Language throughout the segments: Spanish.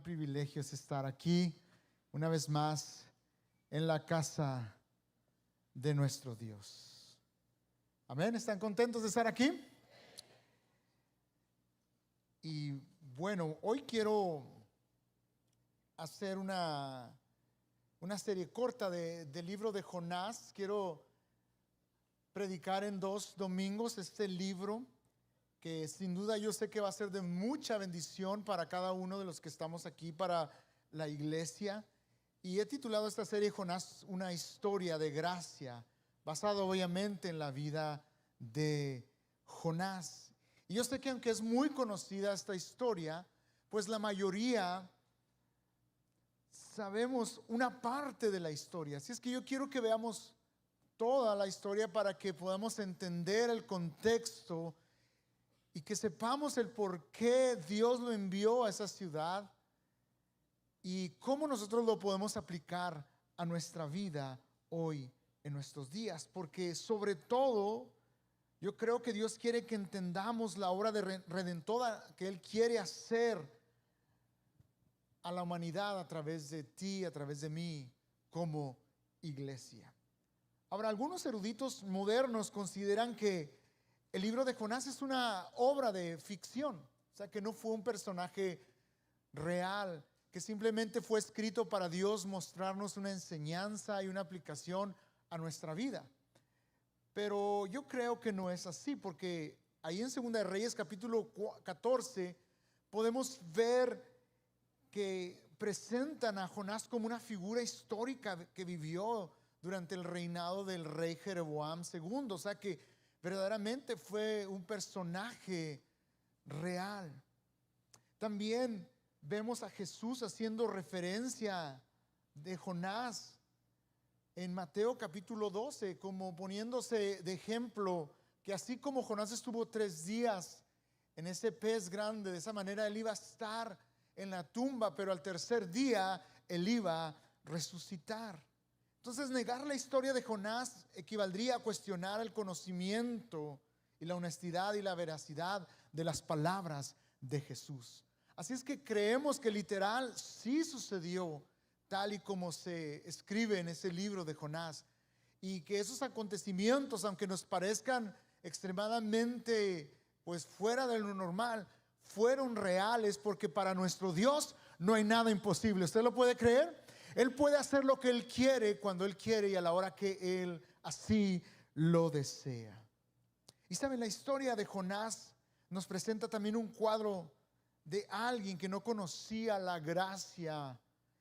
privilegio es estar aquí una vez más en la casa de nuestro Dios. Amén. ¿Están contentos de estar aquí? Y bueno, hoy quiero hacer una serie corta del libro de Jonás. Quiero predicar en 2 domingos este libro, que sin duda yo sé que va a ser de mucha bendición para cada uno de los que estamos aquí, para la iglesia. Y he titulado esta serie Jonás, una historia de gracia, basado obviamente en la vida de Jonás. Y yo sé que aunque es muy conocida esta historia, pues la mayoría sabemos una parte de la historia. Así es que yo quiero que veamos toda la historia para que podamos entender el contexto y que sepamos el por qué Dios lo envió a esa ciudad y cómo nosotros lo podemos aplicar a nuestra vida hoy en nuestros días. Porque sobre todo yo creo que Dios quiere que entendamos la obra de redentora que Él quiere hacer a la humanidad a través de ti, a través de mí como iglesia. Ahora, algunos eruditos modernos consideran que el libro de Jonás es una obra de ficción, o sea, que no fue un personaje real, que simplemente fue escrito para Dios mostrarnos una enseñanza y una aplicación a nuestra vida. Pero yo creo que no es así, porque ahí en Segunda de Reyes capítulo 14 podemos ver que presentan a Jonás como una figura histórica que vivió durante el reinado del rey Jeroboam II. O sea que verdaderamente fue un personaje real. También vemos a Jesús haciendo referencia de Jonás en Mateo capítulo 12, como poniéndose de ejemplo que así como Jonás estuvo 3 días en ese pez grande, de esa manera él iba a estar en la tumba, pero al tercer día él iba a resucitar. Entonces, negar la historia de Jonás equivaldría a cuestionar el conocimiento y la honestidad y la veracidad de las palabras de Jesús. Así es que creemos que literal sí sucedió tal y como se escribe en ese libro de Jonás, y que esos acontecimientos, aunque nos parezcan extremadamente pues fuera de lo normal, fueron reales, porque para nuestro Dios no hay nada imposible. ¿Usted lo puede creer? Él puede hacer lo que Él quiere, cuando Él quiere y a la hora que Él así lo desea. Y saben, la historia de Jonás nos presenta también un cuadro de alguien que no conocía la gracia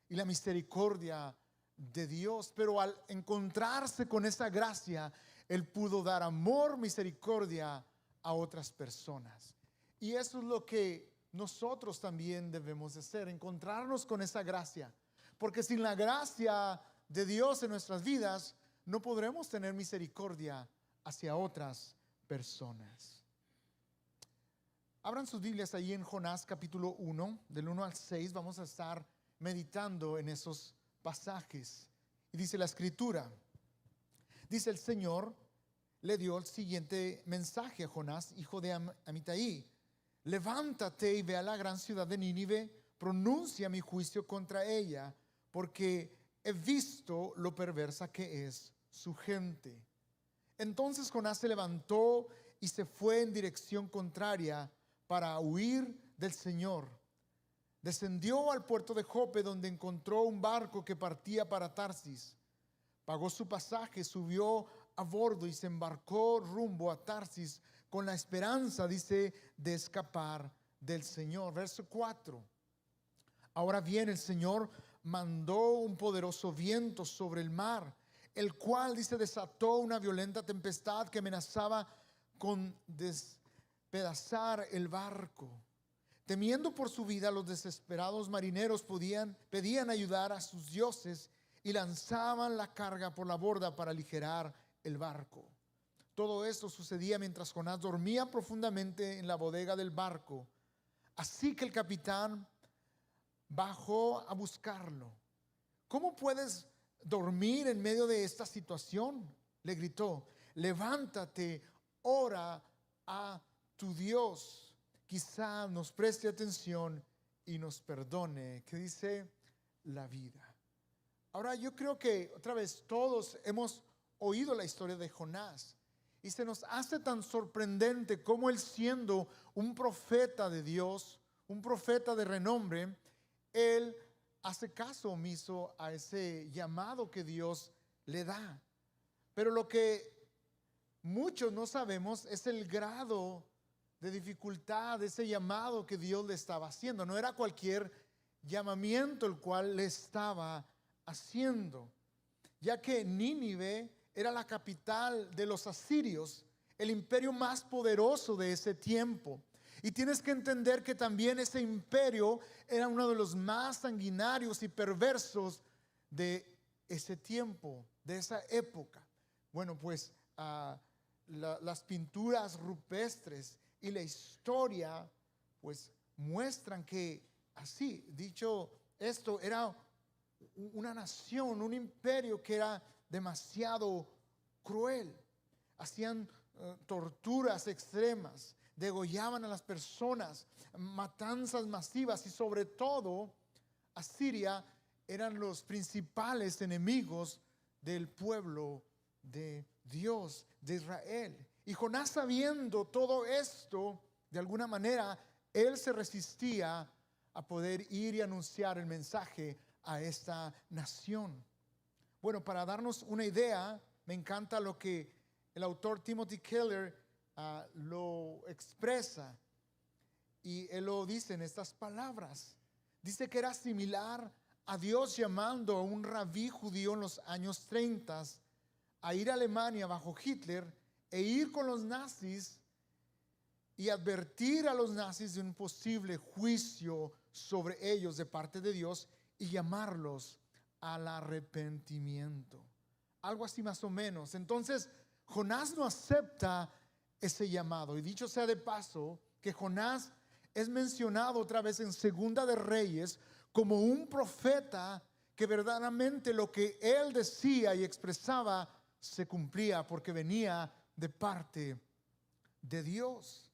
y la misericordia de Dios, pero al encontrarse con esa gracia, Él pudo dar amor, misericordia a otras personas. Y eso es lo que nosotros también debemos de hacer, encontrarnos con esa gracia. Porque sin la gracia de Dios en nuestras vidas, no podremos tener misericordia hacia otras personas. Abran sus Biblias ahí en Jonás capítulo 1, del 1 al 6. Vamos a estar meditando en esos pasajes. Y dice la escritura, dice: el Señor le dio el siguiente mensaje a Jonás, hijo de Amitai: levántate y ve a la gran ciudad de Nínive, pronuncia mi juicio contra ella, porque he visto lo perversa que es su gente. Entonces Jonás se levantó y se fue en dirección contraria para huir del Señor. Descendió al puerto de Jope, donde encontró un barco que partía para Tarsis. Pagó su pasaje, subió a bordo y se embarcó rumbo a Tarsis, con la esperanza, dice, de escapar del Señor. Verso 4. Ahora bien, el Señor mandó un poderoso viento sobre el mar, el cual, dice, desató una violenta tempestad que amenazaba con despedazar el barco. Temiendo por su vida, los desesperados marineros pedían ayudar a sus dioses y lanzaban la carga por la borda para aligerar el barco. Todo esto sucedía mientras Jonás dormía profundamente en la bodega del barco. Así que el capitán bajó a buscarlo. ¿Cómo puedes dormir en medio de esta situación?, le gritó. Levántate, ora a tu Dios. Quizá nos preste atención y nos perdone, que dice la vida. Ahora yo creo que otra vez todos hemos oído la historia de Jonás y se nos hace tan sorprendente cómo él, siendo un profeta de Dios, un profeta de renombre, él hace caso omiso a ese llamado que Dios le da. Pero lo que muchos no sabemos es el grado de dificultad de ese llamado que Dios le estaba haciendo. No era cualquier llamamiento el cual le estaba haciendo, ya que Nínive era la capital de los asirios, el imperio más poderoso de ese tiempo. Y tienes que entender que también ese imperio era uno de los más sanguinarios y perversos de ese tiempo, de esa época. Bueno, pues las pinturas rupestres y la historia pues muestran que así, dicho esto, era una nación, un imperio que era demasiado cruel. Hacían torturas extremas, degollaban a las personas, matanzas masivas, y sobre todo Asiria eran los principales enemigos del pueblo de Dios, de Israel. Y Jonás, sabiendo todo esto, de alguna manera él se resistía a poder ir y anunciar el mensaje a esta nación. Bueno, para darnos una idea, me encanta lo que el autor Timothy Keller lo expresa, y él lo dice en estas palabras. Dice que era similar a Dios llamando a un rabí judío en los años 30 a ir a Alemania bajo Hitler e ir con los nazis y advertir a los nazis de un posible juicio sobre ellos de parte de Dios y llamarlos al arrepentimiento. Algo así más o menos. Entonces Jonás no acepta ese llamado. Y dicho sea de paso, que Jonás es mencionado otra vez en Segunda de Reyes como un profeta que verdaderamente lo que él decía y expresaba se cumplía, porque venía de parte de Dios.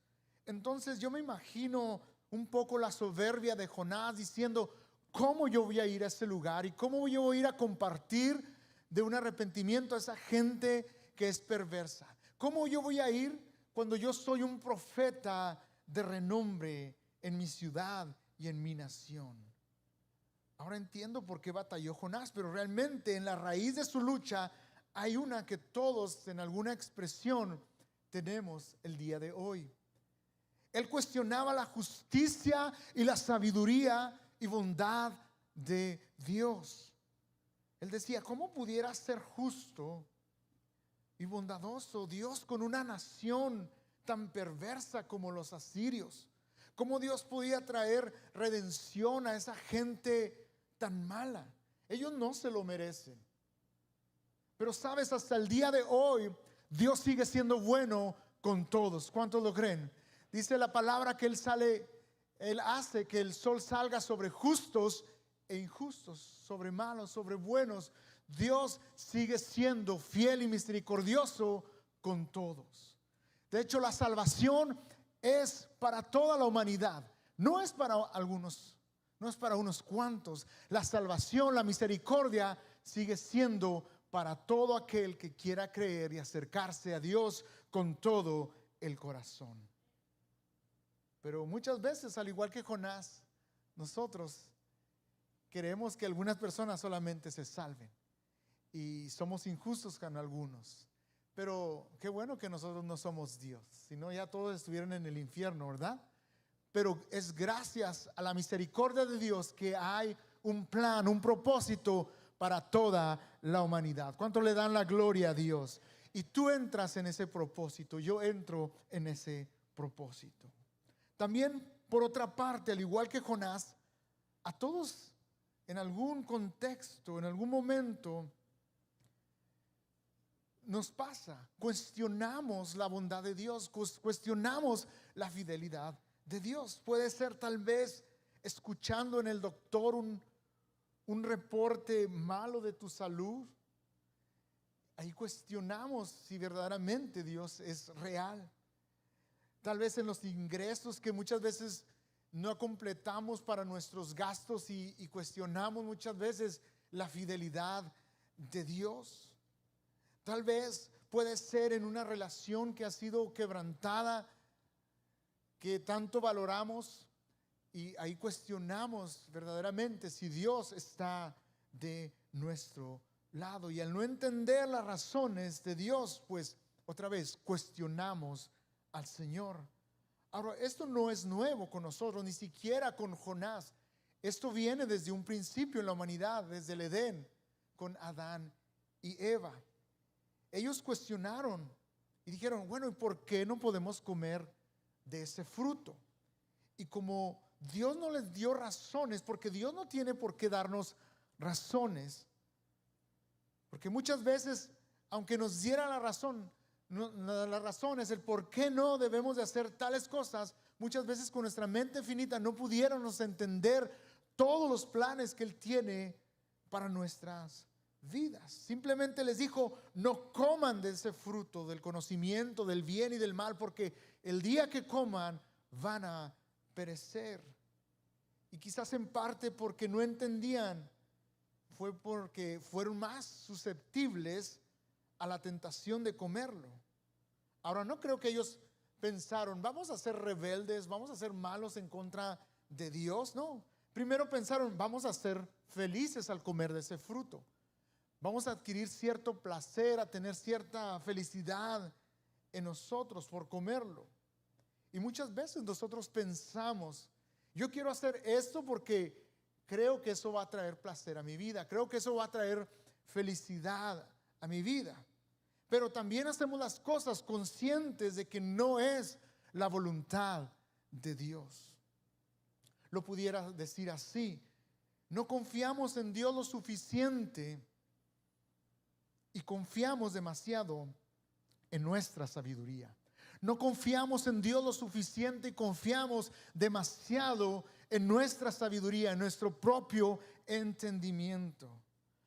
Entonces yo me imagino un poco la soberbia de Jonás diciendo: ¿cómo yo voy a ir a ese lugar? ¿Y cómo yo voy a ir a compartir de un arrepentimiento a esa gente que es perversa? ¿Cómo yo voy a ir cuando yo soy un profeta de renombre en mi ciudad y en mi nación? Ahora entiendo por qué batalló Jonás, pero realmente en la raíz de su lucha hay una que todos en alguna expresión tenemos el día de hoy. Él cuestionaba la justicia y la sabiduría y bondad de Dios. Él decía: ¿cómo pudiera ser justo y bondadoso Dios con una nación tan perversa como los asirios? ¿Cómo Dios podía traer redención a esa gente tan mala? Ellos no se lo merecen. Pero sabes, hasta el día de hoy Dios sigue siendo bueno con todos. ¿Cuántos lo creen? Dice la palabra que Él hace que el sol salga sobre justos e injustos, sobre malos, sobre buenos. Dios sigue siendo fiel y misericordioso con todos. De hecho, la salvación es para toda la humanidad. No es para algunos, no es para unos cuantos. La salvación, la misericordia sigue siendo para todo aquel que quiera creer y acercarse a Dios con todo el corazón. Pero muchas veces, al igual que Jonás, nosotros queremos que algunas personas solamente se salven y somos injustos con algunos. Pero qué bueno que nosotros no somos Dios, si no ya todos estuvieran en el infierno, ¿verdad? Pero es gracias a la misericordia de Dios que hay un plan, un propósito para toda la humanidad. ¿Cuánto le dan la gloria a Dios? Y tú entras en ese propósito, yo entro en ese propósito. También, por otra parte, al igual que Jonás, a todos en algún contexto, en algún momento, nos pasa, cuestionamos la bondad de Dios, cuestionamos la fidelidad de Dios. Puede ser tal vez escuchando en el doctor un reporte malo de tu salud. Ahí cuestionamos si verdaderamente Dios es real. Tal vez en los ingresos que muchas veces no completamos para nuestros gastos y cuestionamos muchas veces la fidelidad de Dios. Tal vez puede ser en una relación que ha sido quebrantada, que tanto valoramos, y ahí cuestionamos verdaderamente si Dios está de nuestro lado. Y al no entender las razones de Dios, pues otra vez cuestionamos al Señor. Ahora, esto no es nuevo con nosotros, ni siquiera con Jonás. Esto viene desde un principio en la humanidad, desde el Edén, con Adán y Eva. Ellos cuestionaron y dijeron, bueno, ¿y por qué no podemos comer de ese fruto? Y como Dios no les dio razones, porque Dios no tiene por qué darnos razones, porque muchas veces, aunque nos diera la razón, la razón es el por qué no debemos de hacer tales cosas, muchas veces con nuestra mente finita no pudiéramos entender todos los planes que Él tiene para nuestras vidas. Simplemente les dijo, no coman de ese fruto del conocimiento del bien y del mal, porque el día que coman van a perecer. Y quizás en parte porque no entendían, fue porque fueron más susceptibles a la tentación de comerlo. Ahora, no creo que ellos pensaron, vamos a ser rebeldes, vamos a ser malos en contra de Dios. No, primero pensaron, vamos a ser felices al comer de ese fruto. Vamos a adquirir cierto placer, a tener cierta felicidad en nosotros por comerlo. Y muchas veces nosotros pensamos, yo quiero hacer esto porque creo que eso va a traer placer a mi vida, creo que eso va a traer felicidad a mi vida. Pero también hacemos las cosas conscientes de que no es la voluntad de Dios. Lo pudiera decir así, no confiamos en Dios lo suficiente y confiamos demasiado en nuestra sabiduría. No confiamos en Dios lo suficiente y confiamos demasiado en nuestra sabiduría, en nuestro propio entendimiento.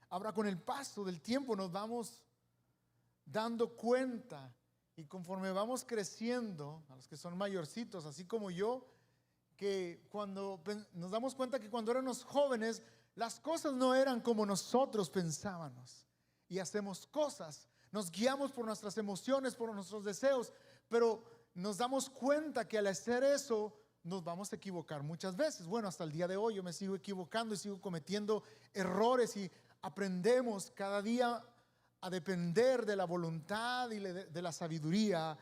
Ahora, con el paso del tiempo nos vamos dando cuenta, y conforme vamos creciendo, a los que son mayorcitos, así como yo, que cuando nos damos cuenta que cuando éramos jóvenes, las cosas no eran como nosotros pensábamos. Y hacemos cosas, nos guiamos por nuestras emociones, por nuestros deseos, pero nos damos cuenta que al hacer eso nos vamos a equivocar muchas veces. Bueno, hasta el día de hoy yo me sigo equivocando y sigo cometiendo errores, y aprendemos cada día a depender de la voluntad y de la sabiduría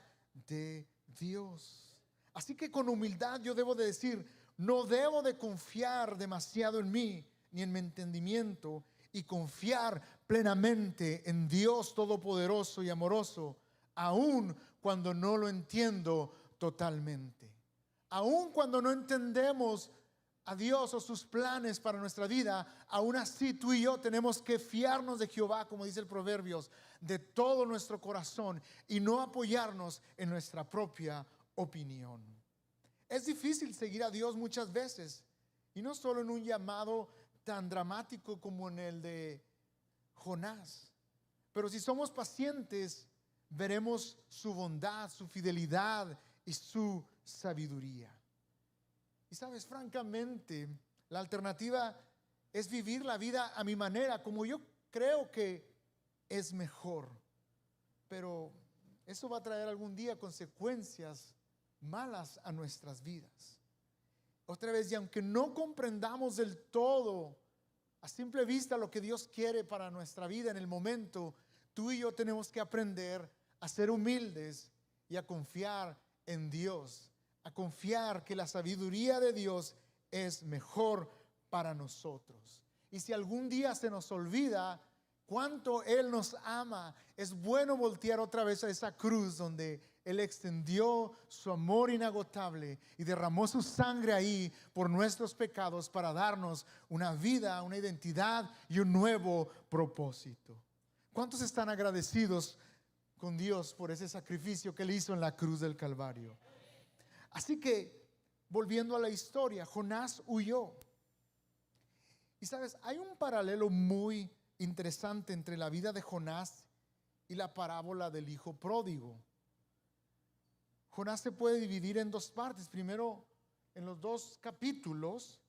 de Dios. Así que con humildad yo debo de decir, no debo de confiar demasiado en mí ni en mi entendimiento, y confiar plenamente en Dios Todopoderoso y amoroso, aun cuando no lo entiendo totalmente. Aun cuando no entendemos a Dios o sus planes para nuestra vida, aún así tú y yo tenemos que fiarnos de Jehová, como dice el Proverbios, de todo nuestro corazón, y no apoyarnos en nuestra propia opinión. Es difícil seguir a Dios muchas veces, y no solo en un llamado tan dramático como en el de Jonás, pero si somos pacientes, veremos su bondad, su fidelidad y su sabiduría. Y sabes, francamente, la alternativa es vivir la vida a mi manera, como yo creo que es mejor. Pero eso va a traer algún día consecuencias malas a nuestras vidas. Otra vez, y aunque no comprendamos del todo a simple vista lo que Dios quiere para nuestra vida en el momento, tú y yo tenemos que aprender a ser humildes y a confiar en Dios, a confiar que la sabiduría de Dios es mejor para nosotros. Y si algún día se nos olvida cuánto Él nos ama, es bueno voltear otra vez a esa cruz donde Él extendió su amor inagotable y derramó su sangre ahí por nuestros pecados para darnos una vida, una identidad y un nuevo propósito. ¿Cuántos están agradecidos con Dios por ese sacrificio que Él hizo en la cruz del Calvario? Así que, volviendo a la historia, Jonás huyó. Y sabes, hay un paralelo muy interesante entre la vida de Jonás y la parábola del hijo pródigo. Jonás se puede dividir en dos partes. Primero, en los 2 capítulos,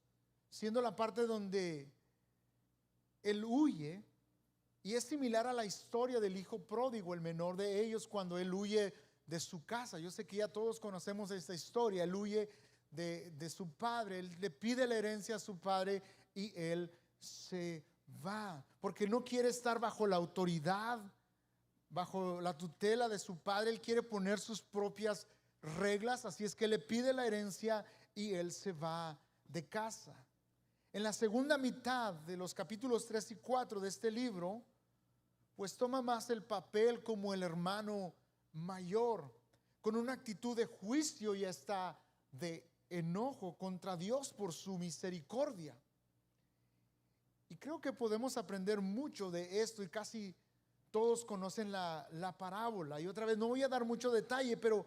siendo la parte donde él huye, y es similar a la historia del hijo pródigo, el menor de ellos, cuando él huye de su casa. Yo sé que ya todos conocemos esta historia. Él huye de su padre, él le pide la herencia a su padre y él se va, porque no quiere estar bajo la autoridad, bajo la tutela de su padre. Él quiere poner sus propias reglas, así es que le pide la herencia y él se va de casa. En la segunda mitad de los capítulos 3 y 4 de este libro, pues toma más el papel como el hermano mayor, con una actitud de juicio y hasta de enojo contra Dios por su misericordia. Y creo que podemos aprender mucho de esto, y casi todos conocen la parábola. Y otra vez, no voy a dar mucho detalle, pero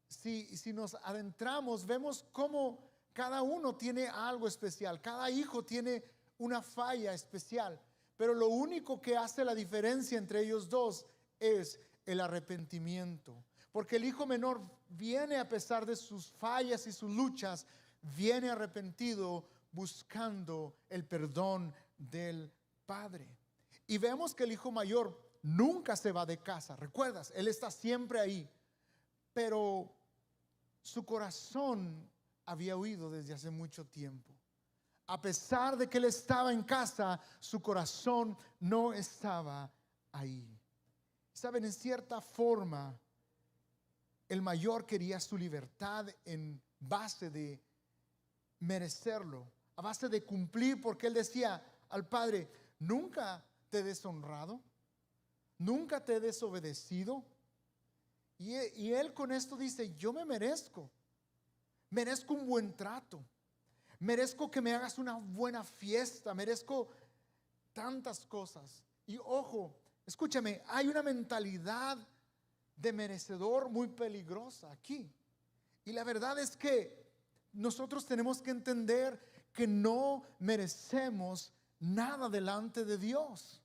si nos adentramos, vemos cómo cada uno tiene algo especial, cada hijo tiene una falla especial, pero lo único que hace la diferencia entre ellos dos es el arrepentimiento. Porque el hijo menor viene, a pesar de sus fallas y sus luchas, viene arrepentido, buscando el perdón del padre. Y vemos que el hijo mayor nunca se va de casa. ¿Recuerdas? Él está siempre ahí, pero su corazón había huido desde hace mucho tiempo. A pesar de que él estaba en casa, su corazón no estaba ahí. Saben, en cierta forma, el mayor quería su libertad en base de merecerlo, a base de cumplir, porque él decía al padre: nunca te he deshonrado, nunca te he desobedecido. Y él con esto dice: yo me merezco un buen trato, merezco que me hagas una buena fiesta, merezco tantas cosas. Y ojo, escúchame, hay una mentalidad de merecedor muy peligrosa aquí. Y la verdad es que nosotros tenemos que entender que no merecemos nada delante de Dios.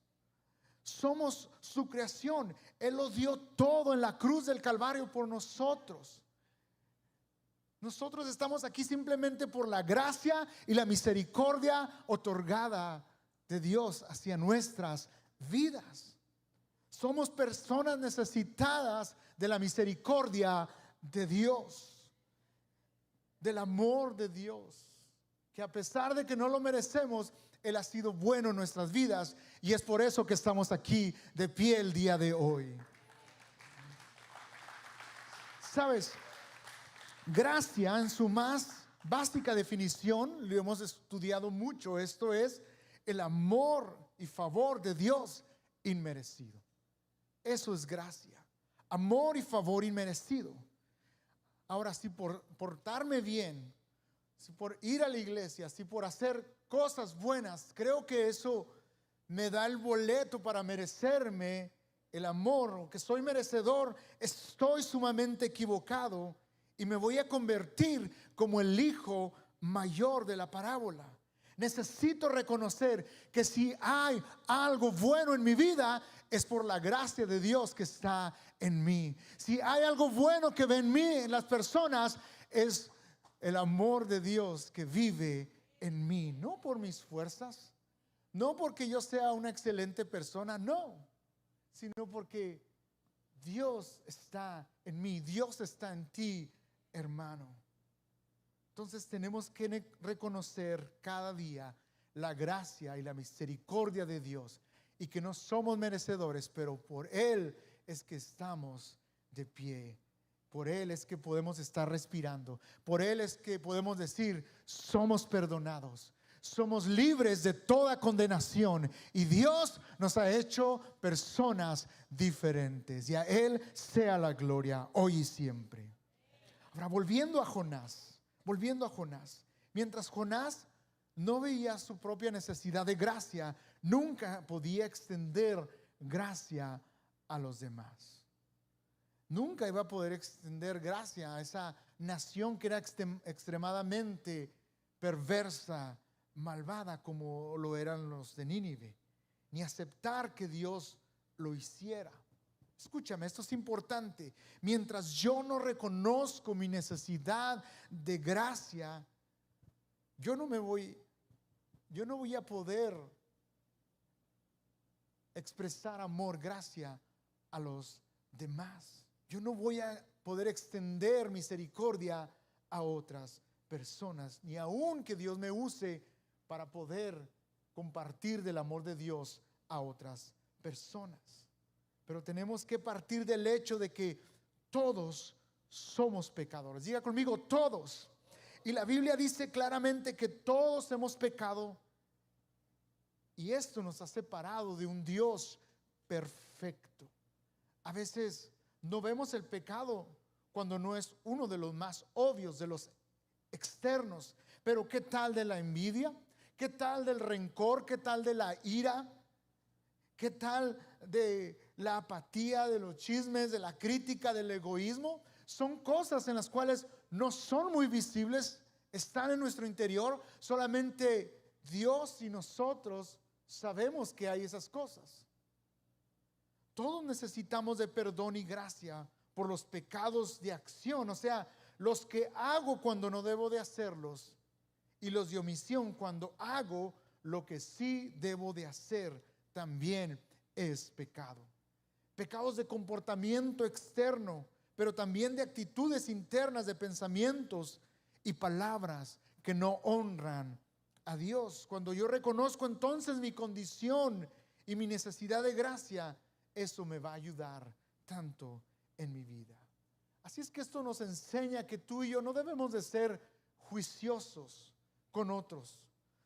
Somos su creación. Él lo dio todo en la cruz del Calvario por nosotros. Nosotros estamos aquí simplemente por la gracia y la misericordia otorgada de Dios hacia nuestras vidas. Somos personas necesitadas de la misericordia de Dios, del amor de Dios, que a pesar de que no lo merecemos, Él ha sido bueno en nuestras vidas, y es por eso que estamos aquí de pie el día de hoy. ¿Sabes? Gracia, en su más básica definición, lo hemos estudiado mucho, esto es el amor y favor de Dios inmerecido. Eso es gracia, amor y favor inmerecido. Ahora, si por portarme bien, si por ir a la iglesia, si por hacer cosas buenas, creo que eso me da el boleto para merecerme el amor, o que soy merecedor, estoy sumamente equivocado y me voy a convertir como el hijo mayor de la parábola. Necesito reconocer que si hay algo bueno en mi vida, es por la gracia de Dios que está en mí. Si hay algo bueno que ve en mí, en las personas, es el amor de Dios que vive en mí. No por mis fuerzas, no porque yo sea una excelente persona, no, sino porque Dios está en mí, Dios está en ti, hermano. Entonces tenemos que reconocer cada día la gracia y la misericordia de Dios, y que no somos merecedores, pero por Él es que estamos de pie. Por Él es que podemos estar respirando. Por Él es que podemos decir: somos perdonados, somos libres de toda condenación, y Dios nos ha hecho personas diferentes, y a Él sea la gloria hoy y siempre. Ahora, volviendo a Jonás, mientras Jonás no veía su propia necesidad de gracia, nunca podía extender gracia a los demás. Nunca iba a poder extender gracia a esa nación que era extremadamente perversa, malvada, como lo eran los de Nínive, ni aceptar que Dios lo hiciera. Escúchame, esto es importante. Mientras yo no reconozco mi necesidad de gracia, yo no voy a poder expresar amor, gracia a los demás. Yo no voy a poder extender misericordia a otras personas, ni aun que Dios me use para poder compartir del amor de Dios a otras personas. Pero tenemos que partir del hecho de que todos somos pecadores. Diga conmigo, todos. Y la Biblia dice claramente que todos hemos pecado, y esto nos ha separado de un Dios perfecto. A veces no vemos el pecado cuando no es uno de los más obvios, de los externos. Pero ¿qué tal de la envidia? ¿Qué tal del rencor? ¿Qué tal de la ira? ¿Qué tal de la apatía, de los chismes, de la crítica, del egoísmo? Son cosas en las cuales no son muy visibles, están en nuestro interior. Solamente Dios y nosotros sabemos que hay esas cosas. Todos necesitamos de perdón y gracia por los pecados de acción, o sea, los que hago cuando no debo de hacerlos, y los de omisión cuando hago lo que sí debo de hacer, también es pecado. Pecados de comportamiento externo, pero también de actitudes internas, de pensamientos y palabras que no honran a Dios. Cuando yo reconozco entonces mi condición y mi necesidad de gracia, eso me va a ayudar tanto en mi vida. Así es que esto nos enseña que tú y yo no debemos de ser juiciosos con otros,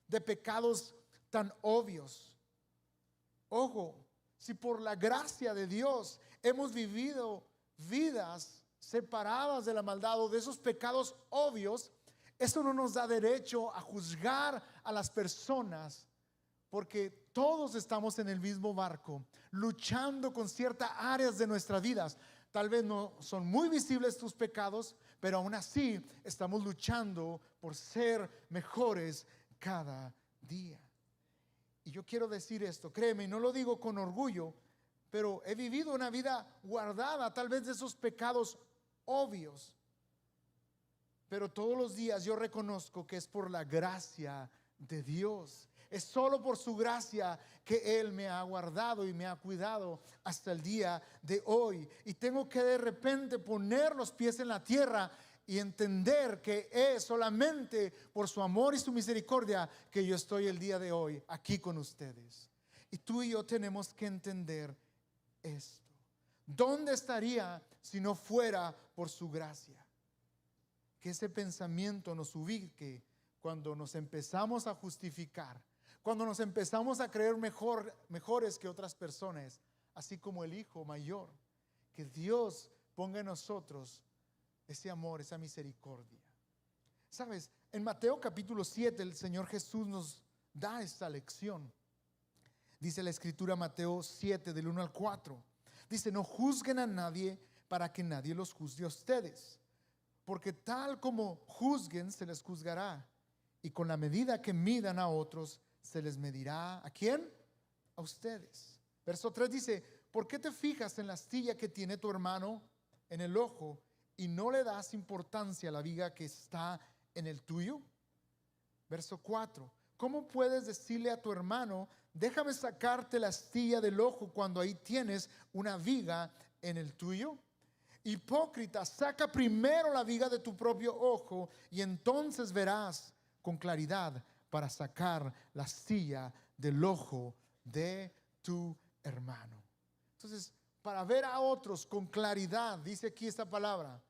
de pecados tan obvios. Ojo, si por la gracia de Dios hemos vivido vidas separadas de la maldad o de esos pecados obvios, eso no nos da derecho a juzgar a las personas, porque todos estamos en el mismo barco, luchando con ciertas áreas de nuestras vidas. Tal vez no son muy visibles tus pecados, pero aún así estamos luchando por ser mejores cada día. Y yo quiero decir esto, créeme, y no lo digo con orgullo, pero he vivido una vida guardada tal vez de esos pecados obvios. Pero todos los días yo reconozco que es por la gracia de Dios. Es solo por su gracia que Él me ha guardado y me ha cuidado hasta el día de hoy. Y tengo que de repente poner los pies en la tierra y entender que es solamente por su amor y su misericordia que yo estoy el día de hoy aquí con ustedes. Y tú y yo tenemos que entender esto. ¿Dónde estaría si no fuera por su gracia? Que ese pensamiento nos ubique cuando nos empezamos a justificar, cuando nos empezamos a creer mejores que otras personas, así como el hijo mayor. Que Dios ponga en nosotros ese amor, esa misericordia. Sabes, en Mateo capítulo 7 el Señor Jesús nos da esta lección. Dice la escritura, Mateo 7 del 1 al 4. Dice: no juzguen a nadie para que nadie los juzgue a ustedes, porque tal como juzguen se les juzgará, y con la medida que midan a otros se les medirá. ¿A quién? A ustedes. Verso 3 dice: ¿por qué te fijas en la astilla que tiene tu hermano en el ojo y no le das importancia a la viga que está en el tuyo? Verso 4: ¿cómo puedes decirle a tu hermano, déjame sacarte la astilla del ojo, cuando ahí tienes una viga en el tuyo? Hipócrita, saca primero la viga de tu propio ojo, y entonces verás con claridad para sacar la astilla del ojo de tu hermano. Entonces, para ver a otros con claridad, dice aquí esta palabra,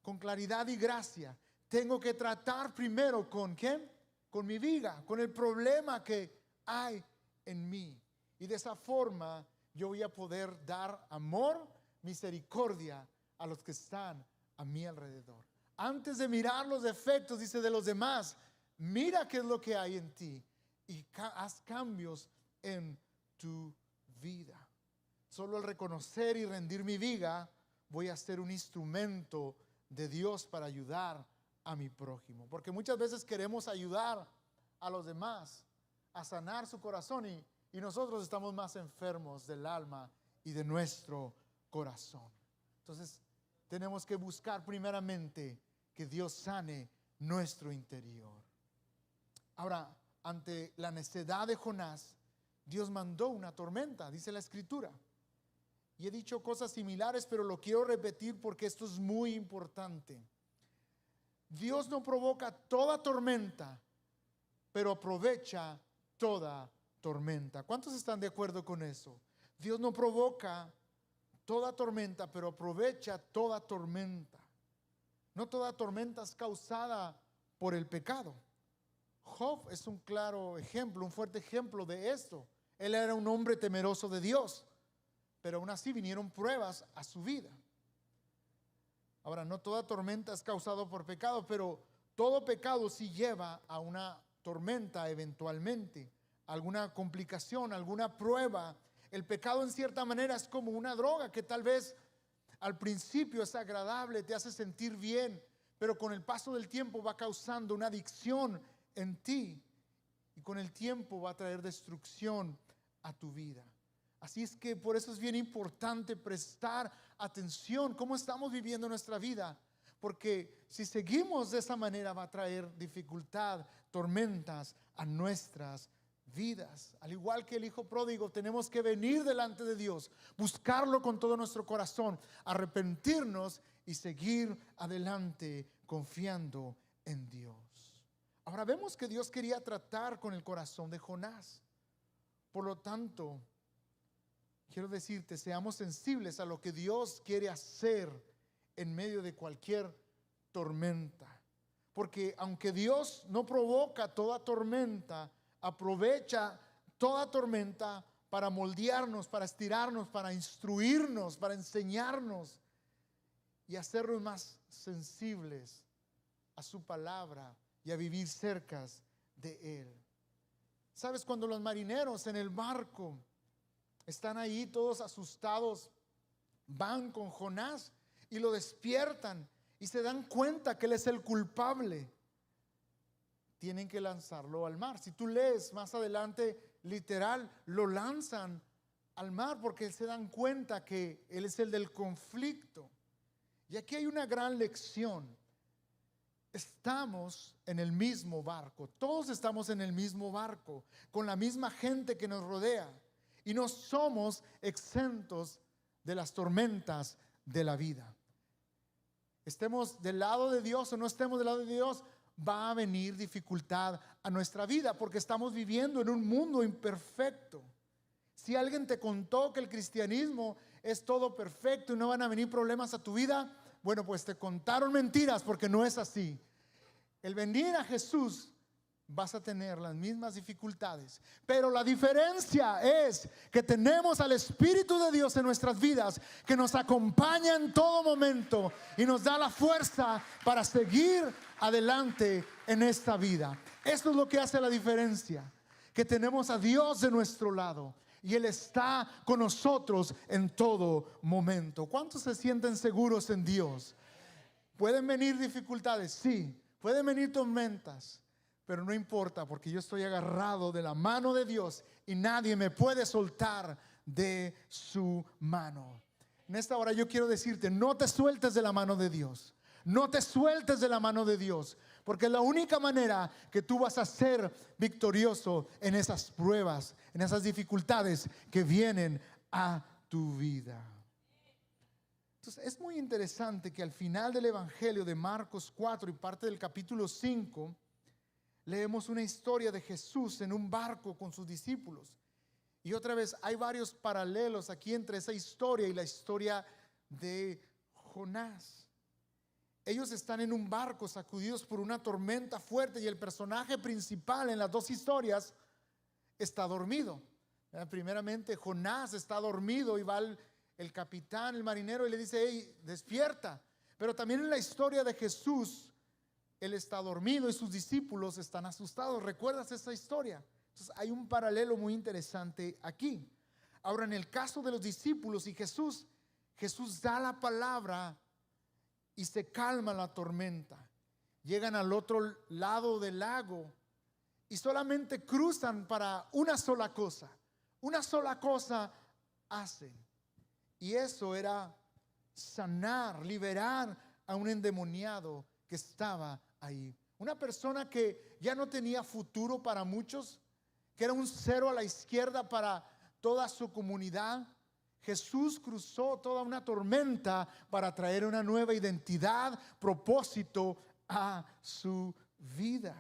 con claridad y gracia, tengo que tratar primero con ¿quién? Con mi viga, con el problema que hay en mí. Y de esa forma yo voy a poder dar amor, misericordia a los que están a mi alrededor. Antes de mirar los defectos, dice, de los demás, mira qué es lo que hay en ti y haz cambios en tu vida. Solo al reconocer y rendir mi viga, voy a ser un instrumento de Dios para ayudar a mi prójimo. Porque muchas veces queremos ayudar a los demás a sanar su corazón, y nosotros estamos más enfermos del alma y de nuestro corazón. Entonces, tenemos que buscar primeramente que Dios sane nuestro interior. Ahora, ante la necedad de Jonás, Dios mandó una tormenta, dice la Escritura. Y he dicho cosas similares, pero lo quiero repetir porque esto es muy importante. Dios no provoca toda tormenta, pero aprovecha toda tormenta. ¿Cuántos están de acuerdo con eso? Dios no provoca toda tormenta, pero aprovecha toda tormenta. No toda tormenta es causada por el pecado. Job es un claro ejemplo, un fuerte ejemplo de esto. Él era un hombre temeroso de Dios, pero aún así vinieron pruebas a su vida. Ahora, no toda tormenta es causada por pecado, pero todo pecado sí lleva a una tormenta eventualmente, alguna complicación, alguna prueba. El pecado en cierta manera es como una droga que tal vez al principio es agradable, te hace sentir bien, pero con el paso del tiempo va causando una adicción en ti y con el tiempo va a traer destrucción a tu vida. Así es que por eso es bien importante prestar atención cómo estamos viviendo nuestra vida, porque si seguimos de esa manera va a traer dificultad, tormentas a nuestras vidas. Al igual que el hijo pródigo, tenemos que venir delante de Dios, buscarlo con todo nuestro corazón, arrepentirnos y seguir adelante confiando en Dios. Ahora vemos que Dios quería tratar con el corazón de Jonás. Por lo tanto, quiero decirte, seamos sensibles a lo que Dios quiere hacer en medio de cualquier tormenta. Porque aunque Dios no provoca toda tormenta, aprovecha toda tormenta para moldearnos, para estirarnos, para instruirnos, para enseñarnos y hacernos más sensibles a su palabra y a vivir cerca de Él. ¿Sabes? Cuando los marineros en el barco están ahí todos asustados, van con Jonás y lo despiertan y se dan cuenta que él es el culpable. Tienen que lanzarlo al mar. Si tú lees más adelante, literal, lo lanzan al mar porque se dan cuenta que él es el del conflicto. Y aquí hay una gran lección. Estamos en el mismo barco, todos estamos en el mismo barco, con la misma gente que nos rodea. Y no somos exentos de las tormentas de la vida. Estemos del lado de Dios o no estemos del lado de Dios, va a venir dificultad a nuestra vida porque estamos viviendo en un mundo imperfecto. Si alguien te contó que el cristianismo es todo perfecto y no van a venir problemas a tu vida, bueno, pues te contaron mentiras porque no es así. El venir a Jesús vas a tener las mismas dificultades, pero la diferencia es que tenemos al Espíritu de Dios en nuestras vidas, que nos acompaña en todo momento y nos da la fuerza para seguir adelante en esta vida. Esto es lo que hace la diferencia, que tenemos a Dios de nuestro lado y Él está con nosotros en todo momento. ¿Cuántos se sienten seguros en Dios? ¿Pueden venir dificultades? Sí. ¿Pueden venir tormentas? Pero no importa, porque yo estoy agarrado de la mano de Dios y nadie me puede soltar de su mano. En esta hora yo quiero decirte, no te sueltes de la mano de Dios. No te sueltes de la mano de Dios, porque es la única manera que tú vas a ser victorioso en esas pruebas, en esas dificultades que vienen a tu vida. Entonces es muy interesante que al final del Evangelio de Marcos 4 y parte del capítulo 5 leemos una historia de Jesús en un barco con sus discípulos. Y otra vez hay varios paralelos aquí entre esa historia y la historia de Jonás. Ellos están en un barco sacudidos por una tormenta fuerte y el personaje principal en las dos historias está dormido. Primeramente Jonás está dormido y va el capitán, el marinero, y le dice: hey, despierta. Pero también en la historia de Jesús, Él está dormido y sus discípulos están asustados. ¿Recuerdas esa historia? Entonces hay un paralelo muy interesante aquí. Ahora, en el caso de los discípulos y Jesús da la palabra y se calma la tormenta. Llegan al otro lado del lago y solamente cruzan para una sola cosa. Una sola cosa hacen. Y eso era sanar, liberar a un endemoniado que estaba ahí. Una persona que ya no tenía futuro para muchos, que era un cero a la izquierda para toda su comunidad. Jesús cruzó toda una tormenta para traer una nueva identidad, propósito a su vida.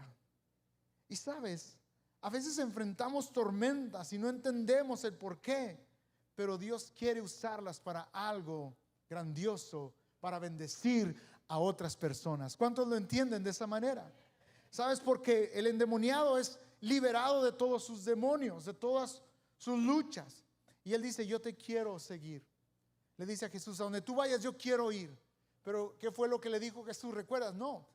Y sabes, a veces enfrentamos tormentas y no entendemos el por qué, pero Dios quiere usarlas para algo grandioso, para bendecir a otras personas. ¿Cuántos lo entienden de esa manera? ¿Sabes? Porque el endemoniado es liberado de todos sus demonios, de todas sus luchas. Y él dice, yo te quiero seguir. Le dice a Jesús, a donde tú vayas yo quiero ir. Pero ¿qué fue lo que le dijo Jesús? ¿Recuerdas? No,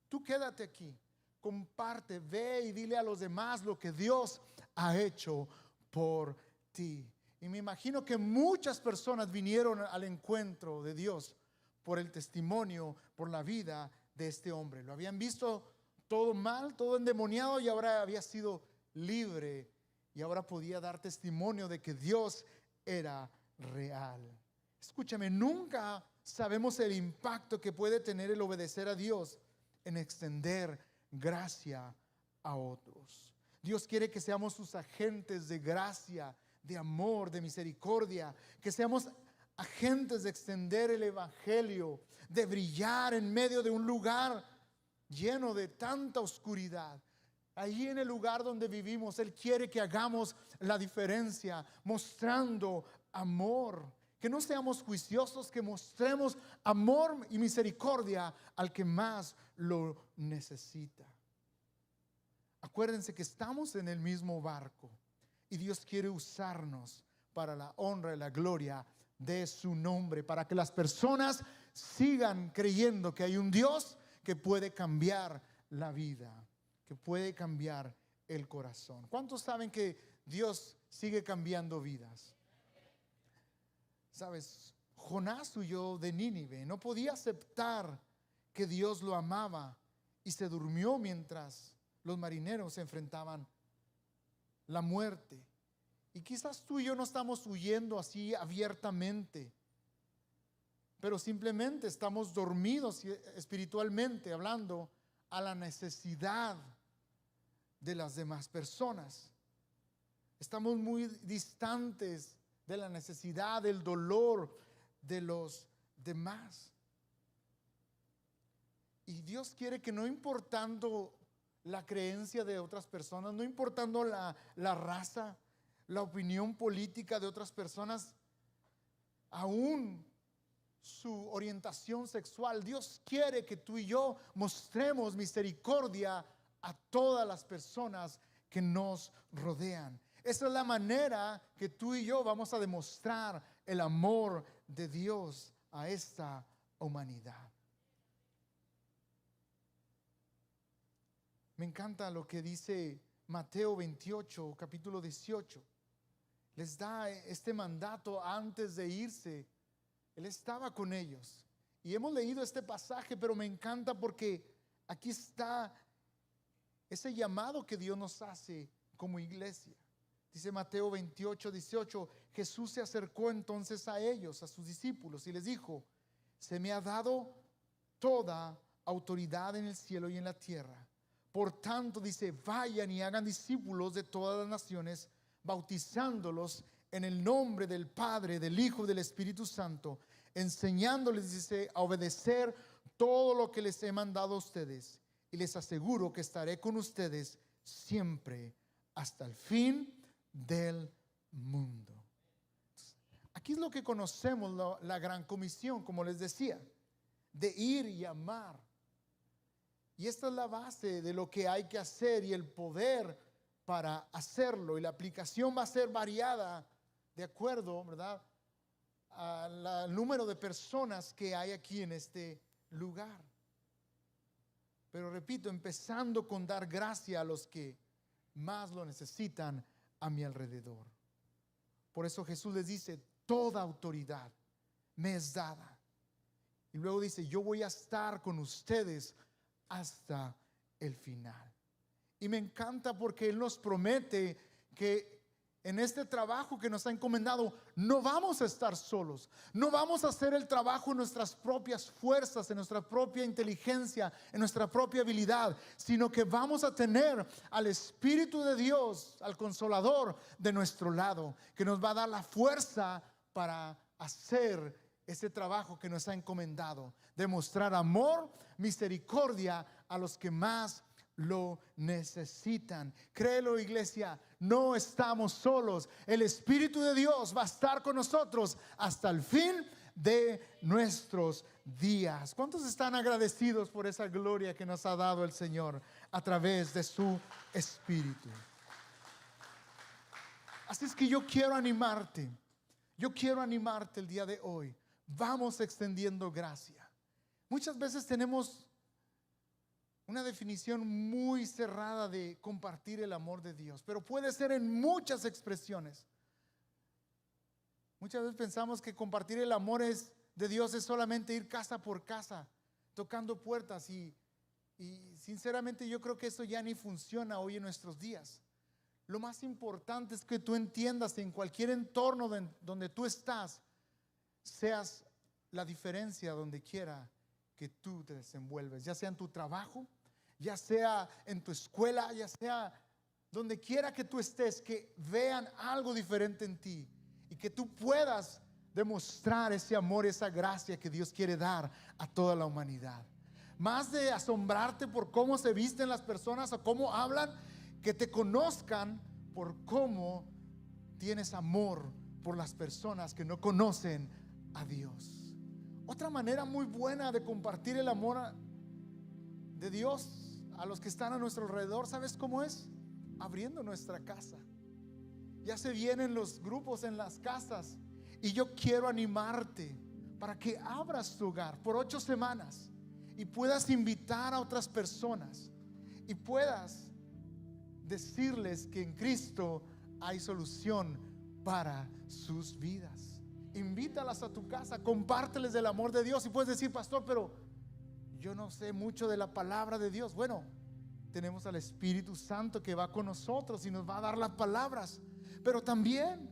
tú quédate aquí, comparte, ve y dile a los demás lo que Dios ha hecho por ti. Y me imagino que muchas personas vinieron al encuentro de Dios por el testimonio, por la vida de este hombre. Lo habían visto todo mal, todo endemoniado, y ahora había sido libre y ahora podía dar testimonio de que Dios era real. Escúchame, nunca sabemos el impacto que puede tener el obedecer a Dios en extender gracia a otros. Dios quiere que seamos sus agentes de gracia, de amor, de misericordia, que seamos agentes de extender el evangelio, de brillar en medio de un lugar lleno de tanta oscuridad. Allí en el lugar donde vivimos, Él quiere que hagamos la diferencia, mostrando amor. Que no seamos juiciosos, que mostremos amor y misericordia al que más lo necesita. Acuérdense que estamos en el mismo barco y Dios quiere usarnos para la honra y la gloria de su nombre, para que las personas sigan creyendo que hay un Dios que puede cambiar la vida, que puede cambiar el corazón. ¿Cuántos saben que Dios sigue cambiando vidas? Sabes, Jonás huyó de Nínive, no podía aceptar que Dios lo amaba y se durmió mientras los marineros se enfrentaban la muerte. Y quizás tú y yo no estamos huyendo así abiertamente, pero simplemente estamos dormidos espiritualmente hablando a la necesidad de las demás personas. Estamos muy distantes de la necesidad, del dolor de los demás. Y Dios quiere que, no importando la creencia de otras personas, no importando la raza, la opinión política de otras personas, aún su orientación sexual, Dios quiere que tú y yo mostremos misericordia a todas las personas que nos rodean. Esa es la manera que tú y yo vamos a demostrar el amor de Dios a esta humanidad. Me encanta lo que dice Mateo 28, capítulo 18. Les da este mandato antes de irse. Él estaba con ellos. Y hemos leído este pasaje, pero me encanta porque aquí está ese llamado que Dios nos hace como iglesia. Dice Mateo 28, 18, Jesús se acercó entonces a ellos, a sus discípulos, y les dijo: se me ha dado toda autoridad en el cielo y en la tierra. Por tanto, dice, vayan y hagan discípulos de todas las naciones, bautizándolos en el nombre del Padre, del Hijo y del Espíritu Santo, enseñándoles, dice, a obedecer todo lo que les he mandado a ustedes. Y les aseguro que estaré con ustedes siempre hasta el fin del mundo. Aquí es lo que conocemos, la gran comisión, como les decía, de ir y amar. Y esta es la base de lo que hay que hacer y el poder para hacerlo. Y la aplicación va a ser variada de acuerdo, ¿verdad?, al número de personas que hay aquí en este lugar. Pero repito, empezando con dar gracia a los que más lo necesitan a mi alrededor. Por eso Jesús les dice: toda autoridad me es dada. Y luego dice: yo voy a estar con ustedes hasta el final. Y me encanta porque Él nos promete que en este trabajo que nos ha encomendado, no vamos a estar solos. No vamos a hacer el trabajo en nuestras propias fuerzas, en nuestra propia inteligencia, en nuestra propia habilidad, sino que vamos a tener al Espíritu de Dios, al Consolador de nuestro lado, que nos va a dar la fuerza para hacer ese trabajo que nos ha encomendado, demostrar amor, misericordia a los que más lo necesitan. Créelo, iglesia, no estamos solos. El Espíritu de Dios va a estar con nosotros hasta el fin de nuestros días. ¿Cuántos están agradecidos por esa gloria que nos ha dado el Señor a través de su Espíritu? Así es que yo quiero animarte el día de hoy. Vamos extendiendo gracia. Muchas veces tenemos una definición muy cerrada de compartir el amor de Dios, pero puede ser en muchas expresiones. Muchas veces pensamos que compartir el amor de Dios es solamente ir casa por casa, tocando puertas, y sinceramente yo creo que eso ya ni funciona hoy en nuestros días. Lo más importante es que tú entiendas en cualquier entorno donde tú estás, seas la diferencia donde quiera que tú te desenvuelves, ya sea en tu trabajo, ya sea en tu escuela, ya sea donde quiera que tú estés, que vean algo diferente en ti y que tú puedas demostrar ese amor, esa gracia que Dios quiere dar a toda la humanidad. Más de asombrarte por cómo se visten las personas o cómo hablan, que te conozcan por cómo tienes amor por las personas que no conocen a Dios. Otra manera muy buena de compartir el amor de Dios a los que están a nuestro alrededor, ¿sabes cómo es? Abriendo nuestra casa. Ya se vienen los grupos en las casas, y yo quiero animarte para que abras tu hogar por 8 semanas y puedas invitar a otras personas y puedas decirles que en Cristo hay solución para sus vidas. Invítalas a tu casa, compárteles del amor de Dios. Y puedes decir: pastor, pero yo no sé mucho de la palabra de Dios. Bueno, tenemos al Espíritu Santo que va con nosotros y nos va a dar las palabras. Pero también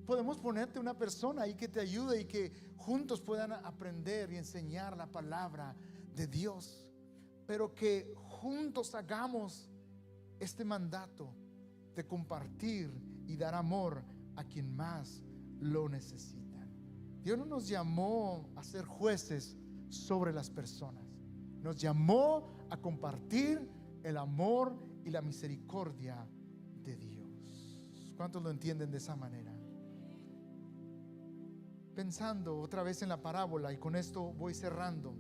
podemos ponerte una persona ahí que te ayude y que juntos puedan aprender y enseñar la palabra de Dios. Pero que juntos hagamos este mandato de compartir y dar amor a quien más lo necesita. Dios no nos llamó a ser jueces sobre las personas. Nos llamó a compartir el amor y la misericordia de Dios. ¿Cuántos lo entienden de esa manera? Pensando otra vez en la parábola, y con esto voy cerrando,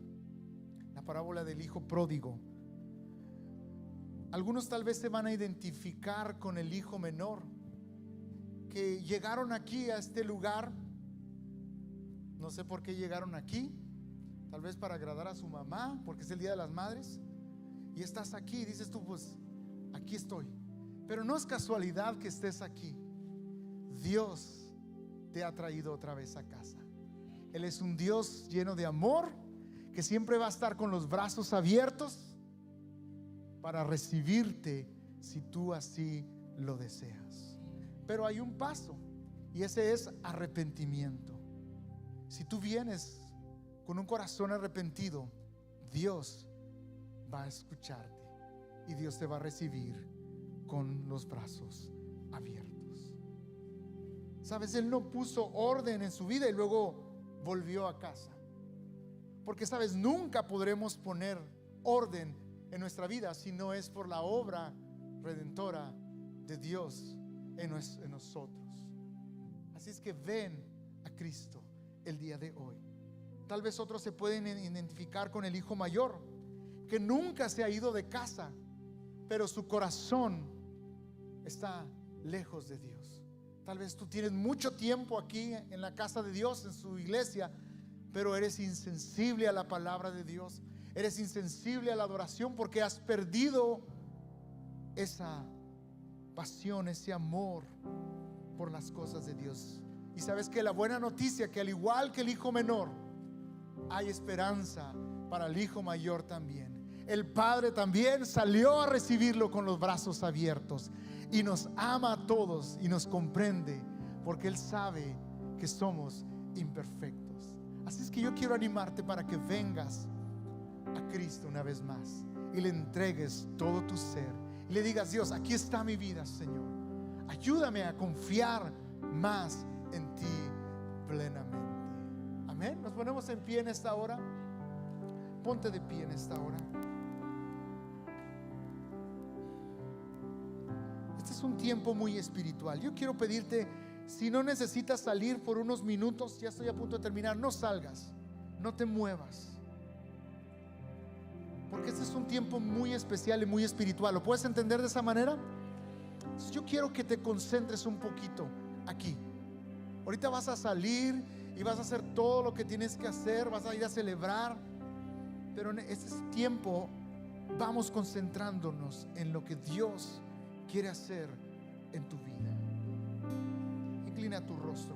la parábola del hijo pródigo. Algunos tal vez se van a identificar con el hijo menor, que llegaron aquí a este lugar. No sé por qué llegaron aquí, tal vez para agradar a su mamá, porque es el Día de las Madres, y estás aquí y dices tú: pues aquí estoy. Pero no es casualidad que estés aquí. Dios te ha traído otra vez a casa. Él es un Dios lleno de amor, que siempre va a estar con los brazos abiertos para recibirte si tú así lo deseas. Pero hay un paso, y ese es arrepentimiento. Si tú vienes con un corazón arrepentido, Dios va a escucharte y Dios te va a recibir con los brazos abiertos. Sabes, Él no puso orden en su vida y luego volvió a casa, porque sabes, nunca podremos poner orden en nuestra vida si no es por la obra redentora de Dios en nosotros. Así es que ven a Cristo el día de hoy. Tal vez otros se pueden identificar con el hijo mayor, que nunca se ha ido de casa, pero su corazón está lejos de Dios. Tal vez tú tienes mucho tiempo aquí en la casa de Dios, en su iglesia, pero eres insensible a la palabra de Dios. Eres insensible a la adoración porque has perdido esa pasión, ese amor por las cosas de Dios. Y sabes que la buena noticia, que al igual que el hijo menor, hay esperanza para el hijo mayor también. El padre también salió a recibirlo con los brazos abiertos. y nos ama a todos y nos comprende, porque Él sabe que somos imperfectos. Así es que yo quiero animarte para que vengas a Cristo una vez más y le entregues todo tu ser y le digas: Dios, aquí está mi vida, Señor, ayúdame a confiar más en ti plenamente. Amén. Nos ponemos en pie en esta hora. Ponte de pie en esta hora. Este es un tiempo muy espiritual. Yo quiero pedirte, si no necesitas salir por unos minutos, ya estoy a punto de terminar, no salgas, no te muevas, porque este es un tiempo muy especial y muy espiritual. ¿Lo puedes entender de esa manera? Entonces yo quiero que te concentres un poquito aquí. Ahorita vas a salir y vas a hacer todo lo que tienes que hacer, vas a ir a celebrar, pero en este tiempo vamos concentrándonos en lo que Dios quiere hacer en tu vida. Inclina tu rostro.